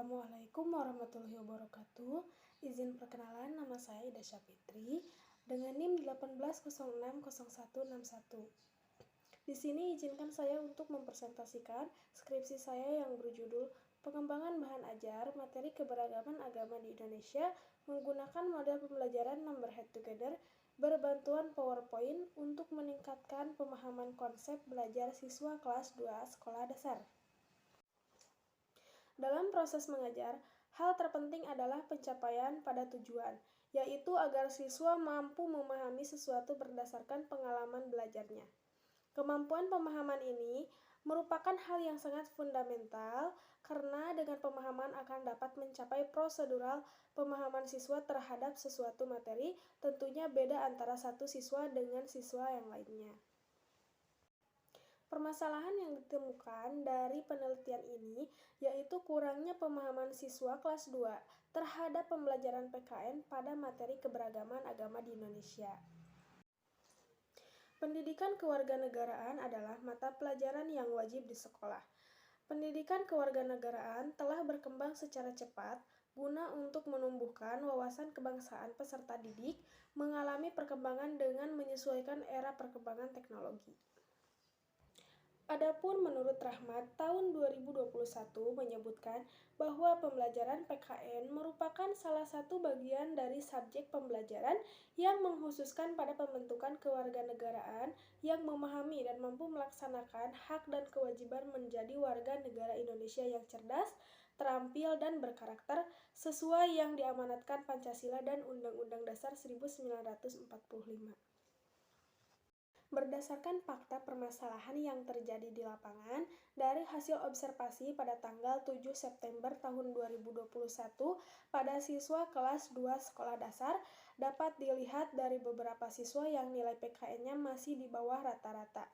Assalamualaikum warahmatullahi wabarakatuh. Izin perkenalan, nama saya Ida Syafitri dengan NIM 18060161. Di sini izinkan saya untuk mempresentasikan skripsi saya yang berjudul Pengembangan Bahan Ajar Materi Keberagaman Agama di Indonesia menggunakan model pembelajaran Number Head Together berbantuan PowerPoint untuk meningkatkan pemahaman konsep belajar siswa kelas 2 sekolah dasar. Dalam proses mengajar, hal terpenting adalah pencapaian pada tujuan, yaitu agar siswa mampu memahami sesuatu berdasarkan pengalaman belajarnya. Kemampuan pemahaman ini merupakan hal yang sangat fundamental karena dengan pemahaman akan dapat mencapai prosedural pemahaman siswa terhadap sesuatu materi, tentunya beda antara satu siswa dengan siswa yang lainnya. Permasalahan yang ditemukan dari penelitian ini yaitu kurangnya pemahaman siswa kelas 2 terhadap pembelajaran PKN pada materi keberagaman agama di Indonesia. Pendidikan kewarganegaraan adalah mata pelajaran yang wajib di sekolah. Pendidikan kewarganegaraan telah berkembang secara cepat guna untuk menumbuhkan wawasan kebangsaan peserta didik mengalami perkembangan dengan menyesuaikan era perkembangan teknologi. Adapun menurut Rahmat, tahun 2021 menyebutkan bahwa pembelajaran PKN merupakan salah satu bagian dari subjek pembelajaran yang mengkhususkan pada pembentukan kewarganegaraan yang memahami dan mampu melaksanakan hak dan kewajiban menjadi warga negara Indonesia yang cerdas, terampil, dan berkarakter sesuai yang diamanatkan Pancasila dan Undang-Undang Dasar 1945. Berdasarkan fakta permasalahan yang terjadi di lapangan, dari hasil observasi pada tanggal 7 September tahun 2021 pada siswa kelas 2 sekolah dasar, dapat dilihat dari beberapa siswa yang nilai PKN-nya masih di bawah rata-rata.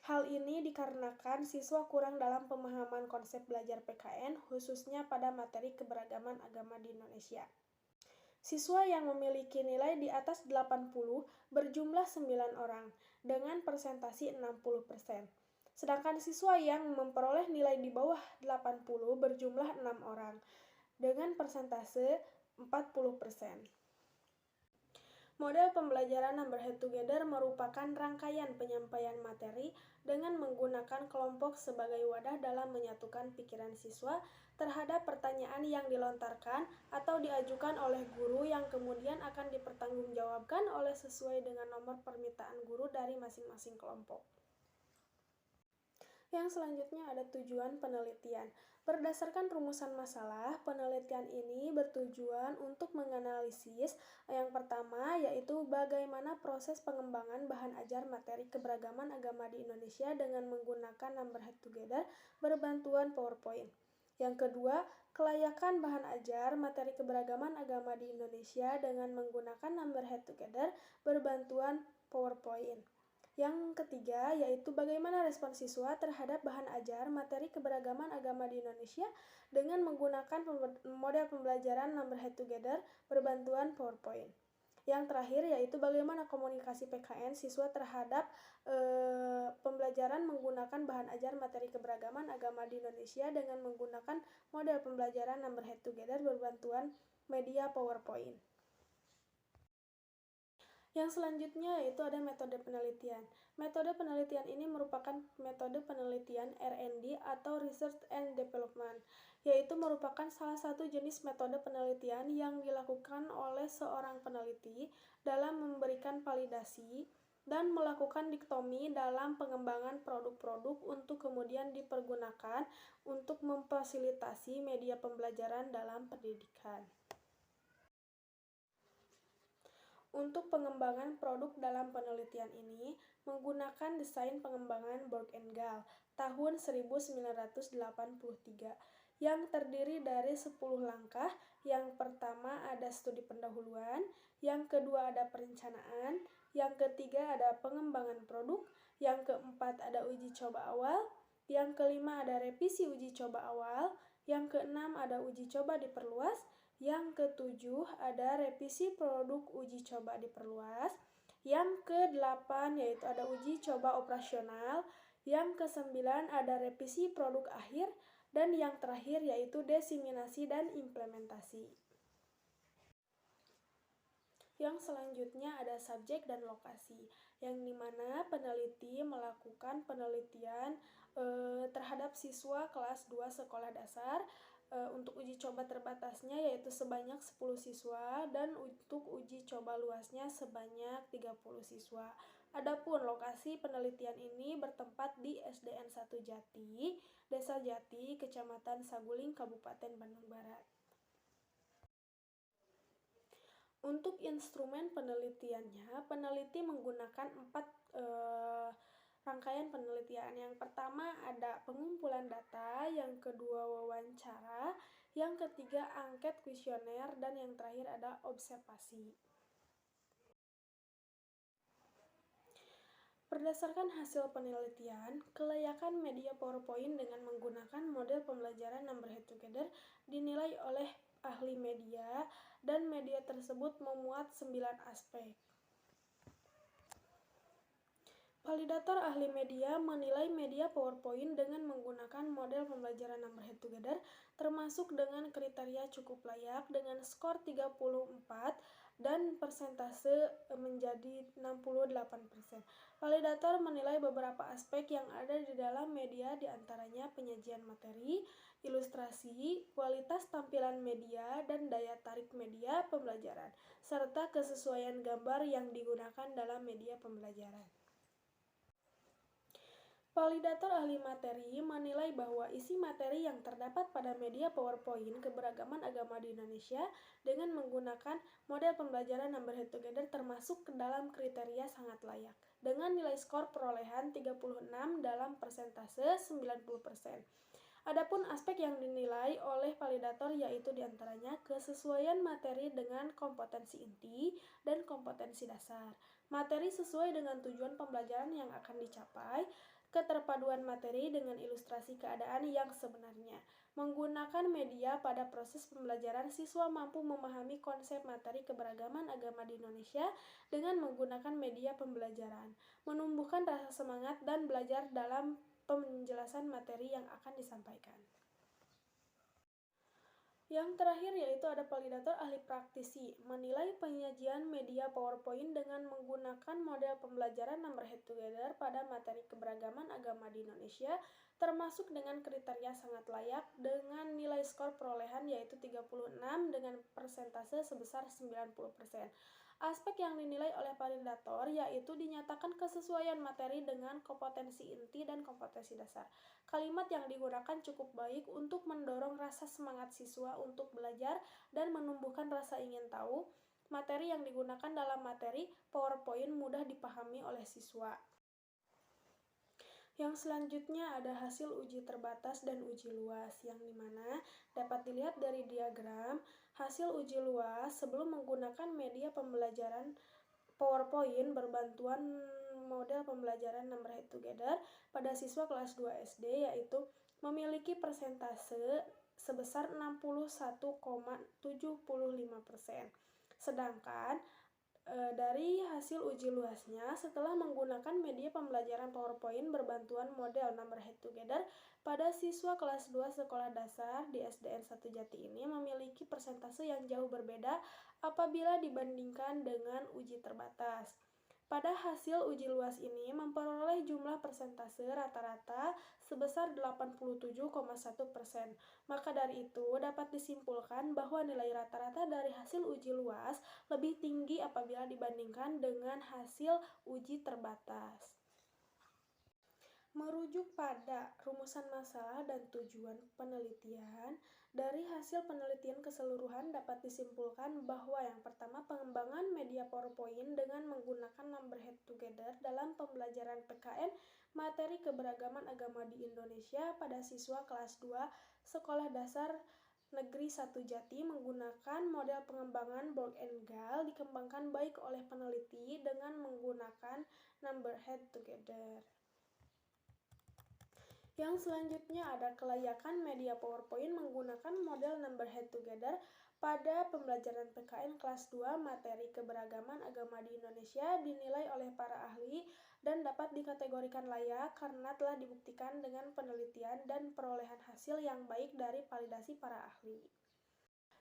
Hal ini dikarenakan siswa kurang dalam pemahaman konsep belajar PKN, khususnya pada materi keberagaman agama di Indonesia. Siswa yang memiliki nilai di atas 80 berjumlah 9 orang, dengan persentasi 60%. Sedangkan siswa yang memperoleh nilai di bawah 80 berjumlah 6 orang, dengan persentase 40%. Model pembelajaran Number Head Together merupakan rangkaian penyampaian materi dengan menggunakan kelompok sebagai wadah dalam menyatukan pikiran siswa terhadap pertanyaan yang dilontarkan atau diajukan oleh guru yang kemudian akan dipertanggungjawabkan oleh sesuai dengan nomor permintaan guru dari masing-masing kelompok. Yang selanjutnya ada tujuan penelitian. Berdasarkan rumusan masalah, penelitian ini bertujuan untuk menganalisis yang pertama yaitu bagaimana proses pengembangan bahan ajar materi keberagaman agama di Indonesia dengan menggunakan Number Head Together berbantuan PowerPoint. Yang kedua, kelayakan bahan ajar materi keberagaman agama di Indonesia dengan menggunakan Number Head Together berbantuan PowerPoint. Yang ketiga, yaitu bagaimana respon siswa terhadap bahan ajar materi keberagaman agama di Indonesia dengan menggunakan model pembelajaran Number Head Together berbantuan PowerPoint. Yang terakhir, yaitu bagaimana komunikasi PKN siswa terhadap pembelajaran menggunakan bahan ajar materi keberagaman agama di Indonesia dengan menggunakan model pembelajaran Number Head Together berbantuan media PowerPoint. Yang selanjutnya yaitu ada metode penelitian. Metode penelitian ini merupakan metode penelitian R&D atau Research and Development, yaitu merupakan salah satu jenis metode penelitian yang dilakukan oleh seorang peneliti dalam memberikan validasi dan melakukan diktomi dalam pengembangan produk-produk untuk kemudian dipergunakan untuk memfasilitasi media pembelajaran dalam pendidikan. Untuk pengembangan produk dalam penelitian ini menggunakan desain pengembangan Borg and Gall tahun 1983 yang terdiri dari 10 langkah. Yang pertama ada studi pendahuluan, yang kedua ada perencanaan, yang ketiga ada pengembangan produk, yang keempat ada uji coba awal, yang kelima ada revisi uji coba awal, yang keenam ada uji coba diperluas, yang ketujuh ada revisi produk uji coba diperluas, yang kedelapan yaitu ada uji coba operasional, yang kesembilan ada revisi produk akhir, Dan yang terakhir yaitu diseminasi dan implementasi. Yang selanjutnya ada subjek dan lokasi, yang dimana peneliti melakukan penelitian terhadap siswa kelas 2 sekolah dasar. Untuk uji coba terbatasnya yaitu sebanyak 10 siswa dan untuk uji coba luasnya sebanyak 30 siswa. Adapun lokasi penelitian ini bertempat di SDN 1 Jati, Desa Jati, Kecamatan Saguling, Kabupaten Bandung Barat. Untuk instrumen penelitiannya, peneliti menggunakan 4 rangkaian penelitian. Yang pertama ada pengumpulan data, yang kedua wawancara, yang ketiga angket kuesioner, dan yang terakhir ada observasi. Berdasarkan hasil penelitian, kelayakan media PowerPoint dengan menggunakan model pembelajaran Number Head Together dinilai oleh ahli media, dan media tersebut memuat 9 aspek. Validator ahli media menilai media PowerPoint dengan menggunakan model pembelajaran Number Head Together termasuk dengan kriteria cukup layak dengan skor 34 dan persentase menjadi 68%. Validator menilai beberapa aspek yang ada di dalam media, diantaranya penyajian materi, ilustrasi, kualitas tampilan media, dan daya tarik media pembelajaran, serta kesesuaian gambar yang digunakan dalam media pembelajaran. Validator ahli materi menilai bahwa isi materi yang terdapat pada media PowerPoint keberagaman agama di Indonesia dengan menggunakan model pembelajaran Number Head Together termasuk ke dalam kriteria sangat layak, dengan nilai skor perolehan 36 dalam persentase 90%. Adapun aspek yang dinilai oleh validator yaitu diantaranya kesesuaian materi dengan kompetensi inti dan kompetensi dasar, materi sesuai dengan tujuan pembelajaran yang akan dicapai, keterpaduan materi dengan ilustrasi keadaan yang sebenarnya. Menggunakan media pada proses pembelajaran, siswa mampu memahami konsep materi keberagaman agama di Indonesia dengan menggunakan media pembelajaran, menumbuhkan rasa semangat dan belajar dalam penjelasan materi yang akan disampaikan. Yang terakhir yaitu ada validator ahli praktisi, menilai penyajian media PowerPoint dengan menggunakan model pembelajaran Number Head Together pada materi keberagaman agama di Indonesia termasuk dengan kriteria sangat layak dengan nilai skor perolehan yaitu 36 dengan persentase sebesar 90%. Aspek yang dinilai oleh validator yaitu dinyatakan kesesuaian materi dengan kompetensi inti dan kompetensi dasar. Kalimat yang digunakan cukup baik untuk mendorong rasa semangat siswa untuk belajar dan menumbuhkan rasa ingin tahu. Materi yang digunakan dalam materi PowerPoint mudah dipahami oleh siswa. Yang selanjutnya ada hasil uji terbatas dan uji luas, yang dimana dapat dilihat dari diagram hasil uji luas sebelum menggunakan media pembelajaran PowerPoint berbantuan model pembelajaran Number Head Together pada siswa kelas 2 SD yaitu memiliki persentase sebesar 61,75%. Sedangkan dari hasil uji luasnya, setelah menggunakan media pembelajaran PowerPoint berbantuan model Number Head Together pada siswa kelas 2 sekolah dasar di SDN 1 Jati ini memiliki persentase yang jauh berbeda apabila dibandingkan dengan uji terbatas. Pada hasil uji luas ini memperoleh jumlah persentase rata-rata sebesar 87,1%. Maka dari itu dapat disimpulkan bahwa nilai rata-rata dari hasil uji luas lebih tinggi apabila dibandingkan dengan hasil uji terbatas. Merujuk pada rumusan masalah dan tujuan penelitian, dari hasil penelitian keseluruhan dapat disimpulkan bahwa yang pertama, pengembangan media PowerPoint dengan menggunakan Number Head Together dalam pembelajaran PKN materi keberagaman agama di Indonesia pada siswa kelas 2 sekolah dasar Negeri 1 Jati menggunakan model pengembangan Borg and Gall dikembangkan baik oleh peneliti dengan menggunakan Number Head Together. Yang selanjutnya ada kelayakan media PowerPoint menggunakan model Number Head Together Pada pembelajaran PKN kelas 2 materi keberagaman agama di Indonesia dinilai oleh para ahli dan dapat dikategorikan layak karena telah dibuktikan dengan penelitian dan perolehan hasil yang baik dari validasi para ahli.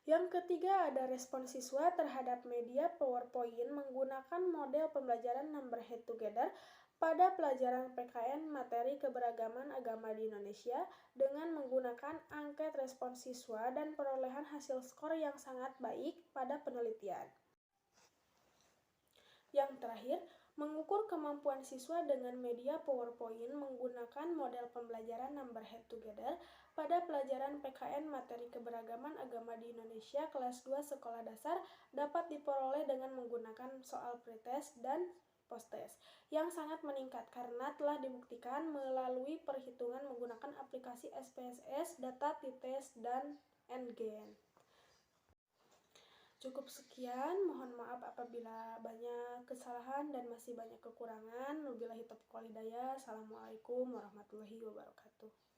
Yang ketiga ada respon siswa terhadap media PowerPoint menggunakan model pembelajaran Number Head Together pada pelajaran PKN materi keberagaman agama di Indonesia dengan menggunakan angket respon siswa dan perolehan hasil skor yang sangat baik pada penelitian. Yang terakhir, mengukur kemampuan siswa dengan media PowerPoint menggunakan model pembelajaran Number Head Together pada pelajaran PKN materi keberagaman agama di Indonesia kelas 2 sekolah dasar dapat diperoleh dengan menggunakan soal pretest dan post-test yang sangat meningkat karena telah dibuktikan melalui perhitungan menggunakan aplikasi SPSS, data T-test, dan NGen. Cukup sekian, mohon maaf apabila banyak kesalahan dan masih banyak kekurangan. Wabillahi taufiq wal hidayah. Assalamualaikum warahmatullahi wabarakatuh.